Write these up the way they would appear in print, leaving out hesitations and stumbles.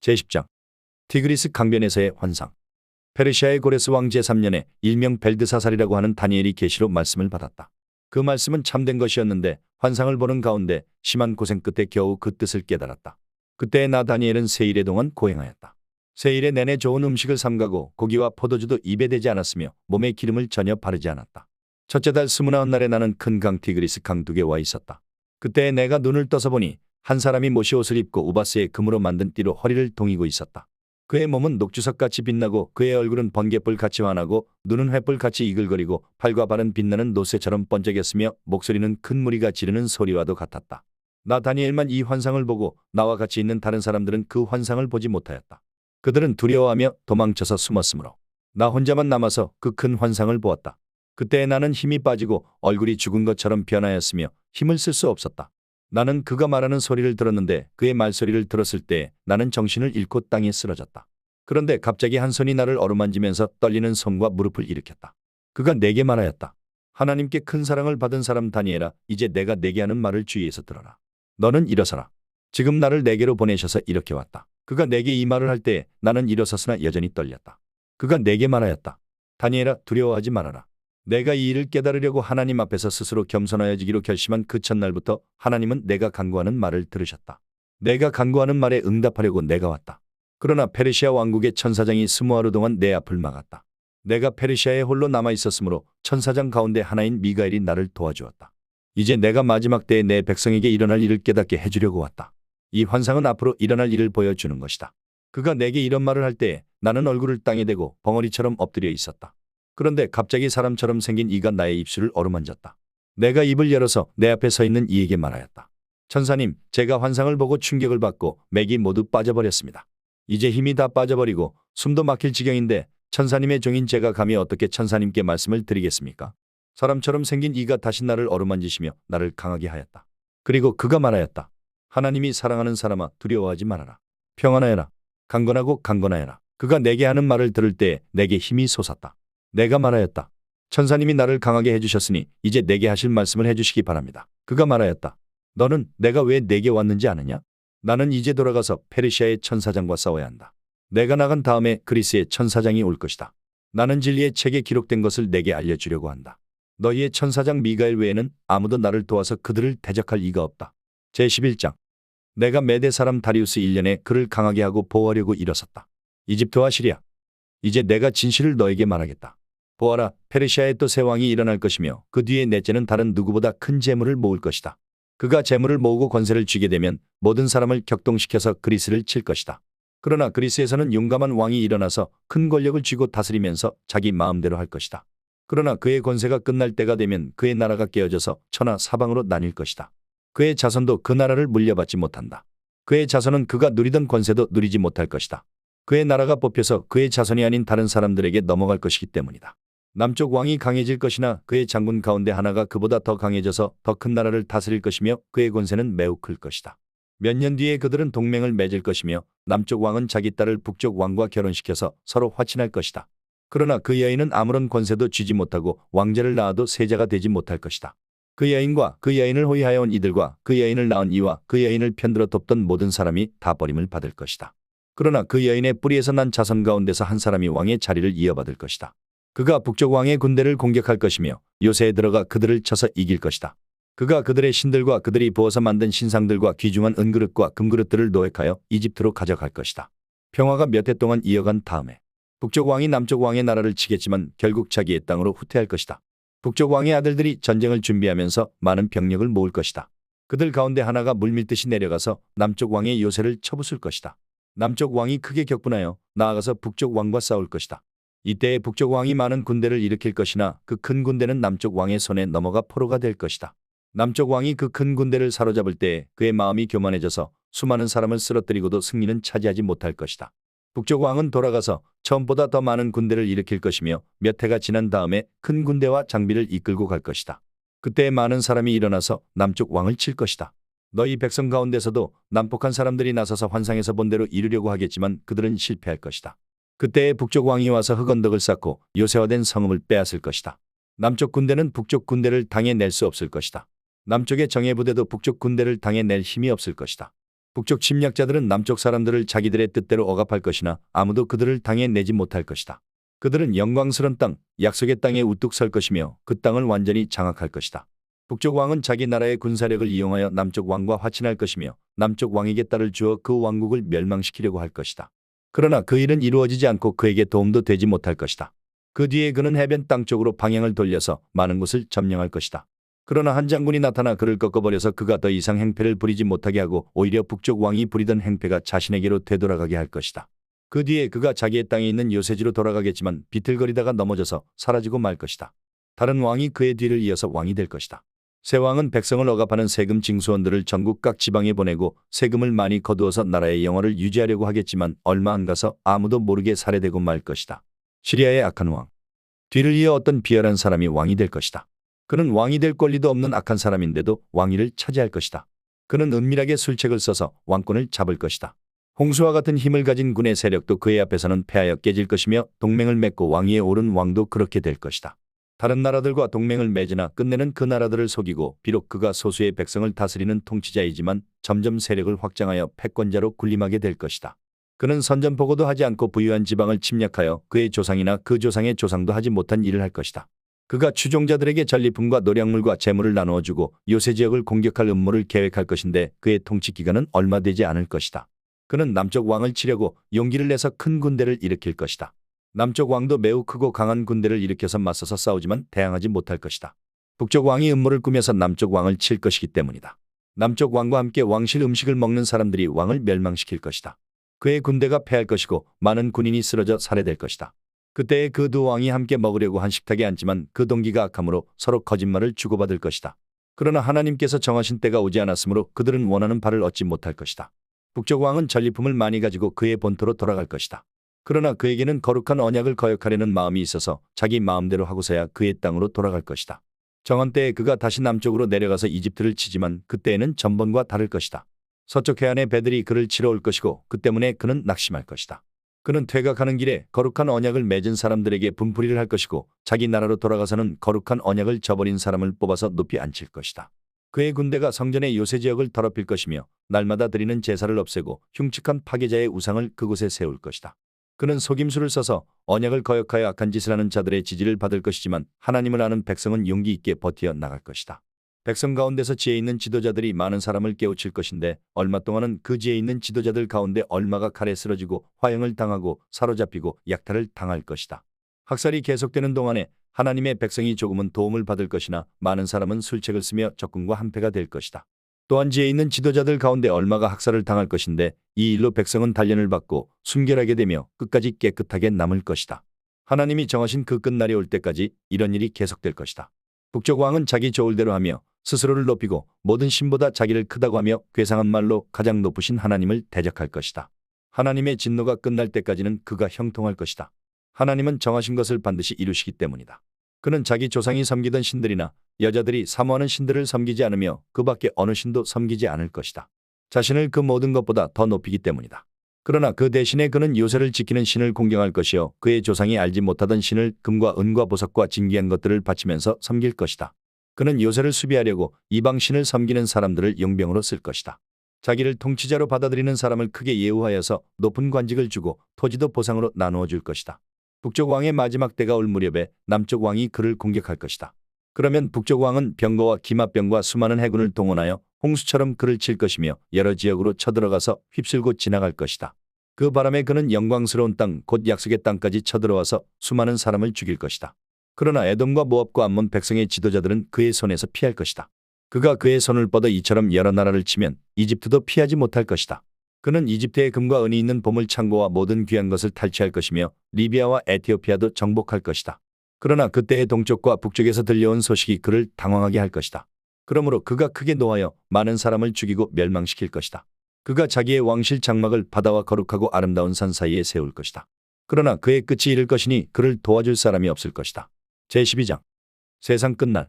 제10장 티그리스 강변에서의 환상. 페르시아의 고레스 왕 제3년에 일명 벨드사살이라고 하는 다니엘이 계시로 말씀을 받았다. 그 말씀은 참된 것이었는데 환상을 보는 가운데 심한 고생 끝에 겨우 그 뜻을 깨달았다. 그때 나 다니엘은 세일의 동안 고행하였다. 세일의 내내 좋은 음식을 삼가고 고기와 포도주도 입에 대지 않았으며 몸에 기름을 전혀 바르지 않았다. 첫째 달 29날에 나는 큰 강 티그리스 강둑에 와 있었다. 그때 내가 눈을 떠서 보니 한 사람이 모시 옷을 입고 우바스의 금으로 만든 띠로 허리를 동이고 있었다. 그의 몸은 녹주석같이 빛나고 그의 얼굴은 번갯불같이 환하고 눈은 횃불같이 이글거리고 팔과 발은 빛나는 노쇠처럼 번쩍였으며 목소리는 큰 무리가 지르는 소리와도 같았다. 나 다니엘만 이 환상을 보고 나와 같이 있는 다른 사람들은 그 환상을 보지 못하였다. 그들은 두려워하며 도망쳐서 숨었으므로 나 혼자만 남아서 그 큰 환상을 보았다. 그때 나는 힘이 빠지고 얼굴이 죽은 것처럼 변하였으며 힘을 쓸 수 없었다. 나는 그가 말하는 소리를 들었는데 그의 말소리를 들었을 때 나는 정신을 잃고 땅에 쓰러졌다. 그런데 갑자기 한 손이 나를 어루만지면서 떨리는 손과 무릎을 일으켰다. 그가 내게 말하였다. 하나님께 큰 사랑을 받은 사람 다니엘아, 이제 내가 내게 하는 말을 주의해서 들어라. 너는 일어서라. 지금 나를 내게로 보내셔서 이렇게 왔다. 그가 내게 이 말을 할 때 나는 일어섰으나 여전히 떨렸다. 그가 내게 말하였다. 다니엘아, 두려워하지 말아라. 내가 이 일을 깨달으려고 하나님 앞에서 스스로 겸손하여지기로 결심한 그 첫날부터 하나님은 내가 간구하는 말을 들으셨다. 내가 간구하는 말에 응답하려고 내가 왔다. 그러나 페르시아 왕국의 천사장이 20하루 동안 내 앞을 막았다. 내가 페르시아에 홀로 남아 있었으므로 천사장 가운데 하나인 미가엘이 나를 도와주었다. 이제 내가 마지막 때에 내 백성에게 일어날 일을 깨닫게 해주려고 왔다. 이 환상은 앞으로 일어날 일을 보여주는 것이다. 그가 내게 이런 말을 할 때에 나는 얼굴을 땅에 대고 벙어리처럼 엎드려 있었다. 그런데 갑자기 사람처럼 생긴 이가 나의 입술을 어루만졌다. 내가 입을 열어서 내 앞에 서 있는 이에게 말하였다. 천사님, 제가 환상을 보고 충격을 받고 맥이 모두 빠져버렸습니다. 이제 힘이 다 빠져버리고 숨도 막힐 지경인데 천사님의 종인 제가 감히 어떻게 천사님께 말씀을 드리겠습니까? 사람처럼 생긴 이가 다시 나를 어루만지시며 나를 강하게 하였다. 그리고 그가 말하였다. 하나님이 사랑하는 사람아, 두려워하지 말아라. 평안하여라. 강건하여라. 그가 내게 하는 말을 들을 때에 내게 힘이 솟았다. 내가 말하였다. 천사님이 나를 강하게 해주셨으니 이제 내게 하실 말씀을 해주시기 바랍니다. 그가 말하였다. 너는 내가 왜 내게 왔는지 아느냐? 나는 이제 돌아가서 페르시아의 천사장과 싸워야 한다. 내가 나간 다음에 그리스의 천사장이 올 것이다. 나는 진리의 책에 기록된 것을 내게 알려주려고 한다. 너희의 천사장 미가엘 외에는 아무도 나를 도와서 그들을 대적할 이가 없다. 제11장 내가 메대 사람 다리우스 1년에 그를 강하게 하고 보호하려고 일어섰다. 이집트와 시리아. 이제 내가 진실을 너에게 말하겠다. 보아라, 페르시아에 또 새 왕이 일어날 것이며 그 뒤에 넷째는 다른 누구보다 큰 재물을 모을 것이다. 그가 재물을 모으고 권세를 쥐게 되면 모든 사람을 격동시켜서 그리스를 칠 것이다. 그러나 그리스에서는 용감한 왕이 일어나서 큰 권력을 쥐고 다스리면서 자기 마음대로 할 것이다. 그러나 그의 권세가 끝날 때가 되면 그의 나라가 깨어져서 천하 사방으로 나뉠 것이다. 그의 자손도 그 나라를 물려받지 못한다. 그의 자손은 그가 누리던 권세도 누리지 못할 것이다. 그의 나라가 뽑혀서 그의 자손이 아닌 다른 사람들에게 넘어갈 것이기 때문이다. 남쪽 왕이 강해질 것이나 그의 장군 가운데 하나가 그보다 더 강해져서 더 큰 나라를 다스릴 것이며 그의 권세는 매우 클 것이다. 몇 년 뒤에 그들은 동맹을 맺을 것이며 남쪽 왕은 자기 딸을 북쪽 왕과 결혼시켜서 서로 화친할 것이다. 그러나 그 여인은 아무런 권세도 쥐지 못하고 왕자를 낳아도 세자가 되지 못할 것이다. 그 여인과 그 여인을 호위하여 온 이들과 그 여인을 낳은 이와 그 여인을 편들어 돕던 모든 사람이 다 버림을 받을 것이다. 그러나 그 여인의 뿌리에서 난 자손 가운데서 한 사람이 왕의 자리를 이어받을 것이다. 그가 북쪽 왕의 군대를 공격할 것이며 요새에 들어가 그들을 쳐서 이길 것이다. 그가 그들의 신들과 그들이 부어서 만든 신상들과 귀중한 은그릇과 금그릇들을 노획하여 이집트로 가져갈 것이다. 평화가 몇 해 동안 이어간 다음에 북쪽 왕이 남쪽 왕의 나라를 치겠지만 결국 자기의 땅으로 후퇴할 것이다. 북쪽 왕의 아들들이 전쟁을 준비하면서 많은 병력을 모을 것이다. 그들 가운데 하나가 물밀듯이 내려가서 남쪽 왕의 요새를 쳐부술 것이다. 남쪽 왕이 크게 격분하여 나아가서 북쪽 왕과 싸울 것이다. 이때에 북쪽 왕이 많은 군대를 일으킬 것이나 그 큰 군대는 남쪽 왕의 손에 넘어가 포로가 될 것이다. 남쪽 왕이 그 큰 군대를 사로잡을 때에 그의 마음이 교만해져서 수많은 사람을 쓰러뜨리고도 승리는 차지하지 못할 것이다. 북쪽 왕은 돌아가서 처음보다 더 많은 군대를 일으킬 것이며 몇 해가 지난 다음에 큰 군대와 장비를 이끌고 갈 것이다. 그때 많은 사람이 일어나서 남쪽 왕을 칠 것이다. 너희 백성 가운데서도 난폭한 사람들이 나서서 환상에서 본 대로 이루려고 하겠지만 그들은 실패할 것이다. 그때에 북쪽 왕이 와서 흑언덕을 쌓고 요새화된 성읍을 빼앗을 것이다. 남쪽 군대는 북쪽 군대를 당해낼 수 없을 것이다. 남쪽의 정예부대도 북쪽 군대를 당해낼 힘이 없을 것이다. 북쪽 침략자들은 남쪽 사람들을 자기들의 뜻대로 억압할 것이나 아무도 그들을 당해 내지 못할 것이다. 그들은 영광스런 땅, 약속의 땅에 우뚝 설 것이며 그 땅을 완전히 장악할 것이다. 북쪽 왕은 자기 나라의 군사력을 이용하여 남쪽 왕과 화친할 것이며 남쪽 왕에게 딸을 주어 그 왕국을 멸망시키려고 할 것이다. 그러나 그 일은 이루어지지 않고 그에게 도움도 되지 못할 것이다. 그 뒤에 그는 해변 땅 쪽으로 방향을 돌려서 많은 곳을 점령할 것이다. 그러나 한 장군이 나타나 그를 꺾어버려서 그가 더 이상 행패를 부리지 못하게 하고 오히려 북쪽 왕이 부리던 행패가 자신에게로 되돌아가게 할 것이다. 그 뒤에 그가 자기의 땅에 있는 요새지로 돌아가겠지만 비틀거리다가 넘어져서 사라지고 말 것이다. 다른 왕이 그의 뒤를 이어서 왕이 될 것이다. 새 왕은 백성을 억압하는 세금 징수원들을 전국 각 지방에 보내고 세금을 많이 거두어서 나라의 영어를 유지하려고 하겠지만 얼마 안 가서 아무도 모르게 살해되고 말 것이다. 시리아의 악한 왕. 뒤를 이어 어떤 비열한 사람이 왕이 될 것이다. 그는 왕이 될 권리도 없는 악한 사람인데도 왕위를 차지할 것이다. 그는 은밀하게 술책을 써서 왕권을 잡을 것이다. 홍수와 같은 힘을 가진 군의 세력도 그의 앞에서는 패하여 깨질 것이며 동맹을 맺고 왕위에 오른 왕도 그렇게 될 것이다. 다른 나라들과 동맹을 맺으나 끝내는 그 나라들을 속이고 비록 그가 소수의 백성을 다스리는 통치자이지만 점점 세력을 확장하여 패권자로 군림하게 될 것이다. 그는 선전포고도 하지 않고 부유한 지방을 침략하여 그의 조상이나 그 조상의 조상도 하지 못한 일을 할 것이다. 그가 추종자들에게 전리품과 노량물과 재물을 나누어주고 요새 지역을 공격할 음모를 계획할 것인데 그의 통치 기간은 얼마 되지 않을 것이다. 그는 남쪽 왕을 치려고 용기를 내서 큰 군대를 일으킬 것이다. 남쪽 왕도 매우 크고 강한 군대를 일으켜서 맞서서 싸우지만 대항하지 못할 것이다. 북쪽 왕이 음모를 꾸며서 남쪽 왕을 칠 것이기 때문이다. 남쪽 왕과 함께 왕실 음식을 먹는 사람들이 왕을 멸망시킬 것이다. 그의 군대가 패할 것이고 많은 군인이 쓰러져 살해될 것이다. 그때에 그 두 왕이 함께 먹으려고 한 식탁에 앉지만 그 동기가 악함으로 서로 거짓말을 주고받을 것이다. 그러나 하나님께서 정하신 때가 오지 않았으므로 그들은 원하는 바를 얻지 못할 것이다. 북쪽 왕은 전리품을 많이 가지고 그의 본토로 돌아갈 것이다. 그러나 그에게는 거룩한 언약을 거역하려는 마음이 있어서 자기 마음대로 하고서야 그의 땅으로 돌아갈 것이다. 정한 때에 그가 다시 남쪽으로 내려가서 이집트를 치지만 그때에는 전번과 다를 것이다. 서쪽 해안의 배들이 그를 치러 올 것이고 그 때문에 그는 낙심할 것이다. 그는 퇴각하는 길에 거룩한 언약을 맺은 사람들에게 분풀이를 할 것이고 자기 나라로 돌아가서는 거룩한 언약을 저버린 사람을 뽑아서 높이 앉힐 것이다. 그의 군대가 성전의 요새 지역을 더럽힐 것이며 날마다 드리는 제사를 없애고 흉측한 파괴자의 우상을 그곳에 세울 것이다. 그는 속임수를 써서 언약을 거역하여 악한 짓을 하는 자들의 지지를 받을 것이지만 하나님을 아는 백성은 용기 있게 버티어 나갈 것이다. 백성 가운데서 지혜 있는 지도자들이 많은 사람을 깨우칠 것인데 얼마 동안은 그 지혜 있는 지도자들 가운데 얼마가 칼에 쓰러지고 화형을 당하고 사로잡히고 약탈을 당할 것이다. 학살이 계속되는 동안에 하나님의 백성이 조금은 도움을 받을 것이나 많은 사람은 술책을 쓰며 적군과 한패가 될 것이다. 또한 지혜 있는 지도자들 가운데 얼마가 학살을 당할 것인데 이 일로 백성은 단련을 받고 순결하게 되며 끝까지 깨끗하게 남을 것이다. 하나님이 정하신 그 끝날이 올 때까지 이런 일이 계속될 것이다. 북쪽 왕은 자기 좋을 대로 하며 스스로를 높이고 모든 신보다 자기를 크다고 하며 괴상한 말로 가장 높으신 하나님을 대적할 것이다. 하나님의 진노가 끝날 때까지는 그가 형통할 것이다. 하나님은 정하신 것을 반드시 이루시기 때문이다. 그는 자기 조상이 섬기던 신들이나 여자들이 사모하는 신들을 섬기지 않으며 그 밖에 어느 신도 섬기지 않을 것이다. 자신을 그 모든 것보다 더 높이기 때문이다. 그러나 그 대신에 그는 요새를 지키는 신을 공경할 것이요 그의 조상이 알지 못하던 신을 금과 은과 보석과 진귀한 것들을 바치면서 섬길 것이다. 그는 요새를 수비하려고 이방 신을 섬기는 사람들을 용병으로 쓸 것이다. 자기를 통치자로 받아들이는 사람을 크게 예우하여서 높은 관직을 주고 토지도 보상으로 나누어 줄 것이다. 북쪽 왕의 마지막 때가 올 무렵에 남쪽 왕이 그를 공격할 것이다. 그러면 북쪽 왕은 병거와 기마병과 수많은 해군을 동원하여 홍수처럼 그를 칠 것이며 여러 지역으로 쳐들어가서 휩쓸고 지나갈 것이다. 그 바람에 그는 영광스러운 땅 곧 약속의 땅까지 쳐들어와서 수많은 사람을 죽일 것이다. 그러나 에돔과 모압과 암몬 백성의 지도자들은 그의 손에서 피할 것이다. 그가 그의 손을 뻗어 이처럼 여러 나라를 치면 이집트도 피하지 못할 것이다. 그는 이집트의 금과 은이 있는 보물 창고와 모든 귀한 것을 탈취할 것이며 리비아와 에티오피아도 정복할 것이다. 그러나 그때의 동쪽과 북쪽에서 들려온 소식이 그를 당황하게 할 것이다. 그러므로 그가 크게 노하여 많은 사람을 죽이고 멸망시킬 것이다. 그가 자기의 왕실 장막을 바다와 거룩하고 아름다운 산 사이에 세울 것이다. 그러나 그의 끝이 이를 것이니 그를 도와줄 사람이 없을 것이다. 제12장 세상 끝날.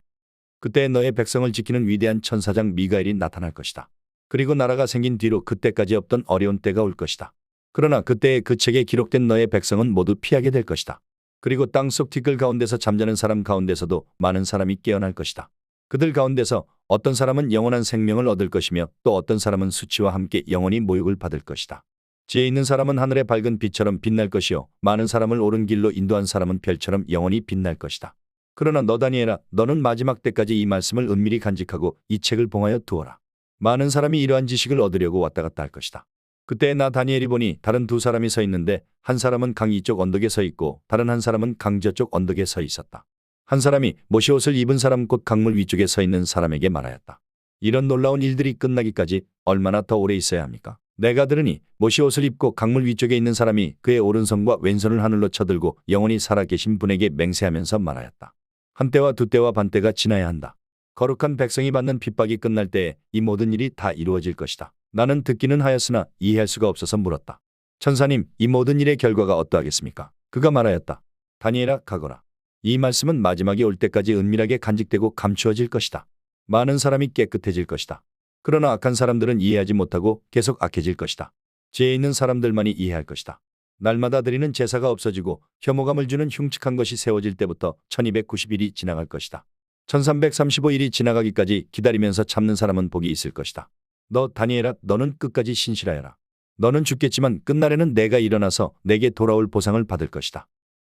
그때 너의 백성을 지키는 위대한 천사장 미가엘이 나타날 것이다. 그리고 나라가 생긴 뒤로 그때까지 없던 어려운 때가 올 것이다. 그러나 그때의 그 책에 기록된 너의 백성은 모두 피하게 될 것이다. 그리고 땅속 티끌 가운데서 잠자는 사람 가운데서도 많은 사람이 깨어날 것이다. 그들 가운데서 어떤 사람은 영원한 생명을 얻을 것이며 또 어떤 사람은 수치와 함께 영원히 모욕을 받을 것이다. 지혜 있는 사람은 하늘의 밝은 빛처럼 빛날 것이요 많은 사람을 옳은 길로 인도한 사람은 별처럼 영원히 빛날 것이다. 그러나 너 다니엘아, 너는 마지막 때까지 이 말씀을 은밀히 간직하고 이 책을 봉하여 두어라. 많은 사람이 이러한 지식을 얻으려고 왔다 갔다 할 것이다. 그때 나 다니엘이 보니 다른 두 사람이 서 있는데 한 사람은 강 이쪽 언덕에 서 있고 다른 한 사람은 강 저쪽 언덕에 서 있었다. 한 사람이 못이 옷을 입은 사람 곧 강물 위쪽에 서 있는 사람에게 말하였다. 이런 놀라운 일들이 끝나기까지 얼마나 더 오래 있어야 합니까? 내가 들으니 못이 옷을 입고 강물 위쪽에 있는 사람이 그의 오른손과 왼손을 하늘로 쳐들고 영원히 살아계신 분에게 맹세하면서 말하였다. 한 때와 두 때와 반 때가 지나야 한다. 거룩한 백성이 받는 핍박이 끝날 때에 이 모든 일이 다 이루어질 것이다. 나는 듣기는 하였으나 이해할 수가 없어서 물었다. 천사님, 이 모든 일의 결과가 어떠하겠습니까? 그가 말하였다. 다니엘아, 가거라. 이 말씀은 마지막이 올 때까지 은밀하게 간직되고 감추어질 것이다. 많은 사람이 깨끗해질 것이다. 그러나 악한 사람들은 이해하지 못하고 계속 악해질 것이다. 지혜 있는 사람들만이 이해할 것이다. 날마다 드리는 제사가 없어지고 혐오감을 주는 흉측한 것이 세워질 때부터 1290일이 지나갈 것이다. 1335일이 지나가기까지 기다리면서 참는 사람은 복이 있을 것이다. 너 다니엘아, 너는 끝까지 신실하여라. 너는 죽겠지만 끝날에는 내가 일어나서 내게 돌아올 보상을 받을 것이다.